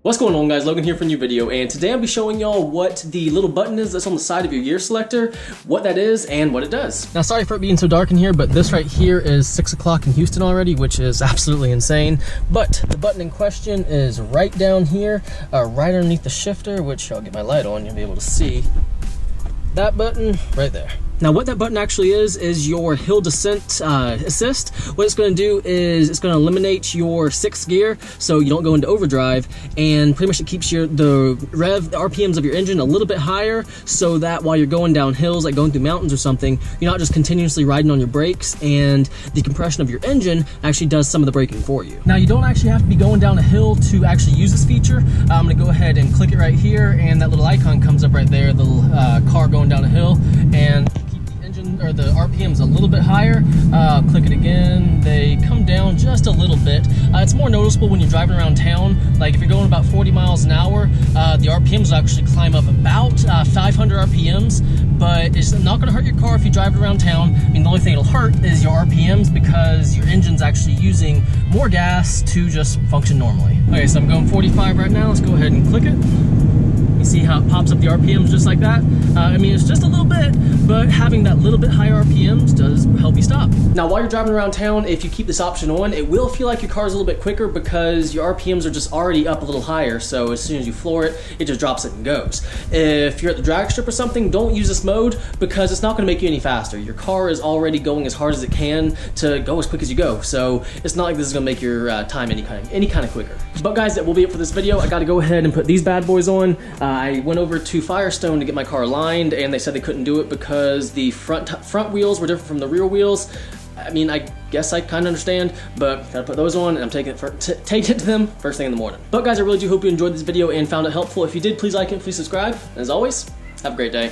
What's going on, guys? Logan here for a new video, and today I'll be showing y'all what the little button is that's on the side of your gear selector, what that is, and what it does. Now, sorry for it being so dark in here, but this right here is 6 o'clock in Houston already, which is absolutely insane. But the button in question is right down here, right underneath the shifter, which I'll get my light on, you'll be able to see that button right there. Now, what that button actually is your hill descent assist. What it's going to do is it's going to eliminate your 6th gear so you don't go into overdrive, and pretty much it keeps the the RPMs of your engine a little bit higher, so that while you're going down hills, like going through mountains or something, you're not just continuously riding on your brakes, and the compression of your engine actually does some of the braking for you. Now, you don't actually have to be going down a hill to actually use this feature. I'm going to go ahead and click it right here, and that little icon comes up right there, the little car going down a hill, and or the RPM's a little bit higher. Click it again, they come down just a little bit. It's more noticeable when you're driving around town. Like if you're going about 40 miles an hour, the RPMs will actually climb up about 500 RPMs, but it's not going to hurt your car if you drive it around town. I mean, the only thing it'll hurt is your RPMs because your engine's actually using more gas to just function normally. Okay, so I'm going 45 right now. Let's go ahead and click it. You see how it pops up the RPMs just like that? I mean, it's just a little bit, but having that little bit higher RPMs does help you stop. Now, while you're driving around town, if you keep this option on, it will feel like your car's a little bit quicker because your RPMs are just already up a little higher, so as soon as you floor it, it just drops it and goes. If you're at the drag strip or something, don't use this mode because it's not gonna make you any faster. Your car is already going as hard as it can to go as quick as you go, so it's not like this is gonna make your time any kind of quicker. But guys, that will be it for this video. I gotta go ahead and put these bad boys on. I went over to Firestone to get my car lined, and they said they couldn't do it because the front wheels were different from the rear wheels. I mean, I guess I kind of understand, but gotta put those on, and I'm taking it to them first thing in the morning. But guys, I really do hope you enjoyed this video and found it helpful. If you did, please like it, please subscribe, and as always, have a great day.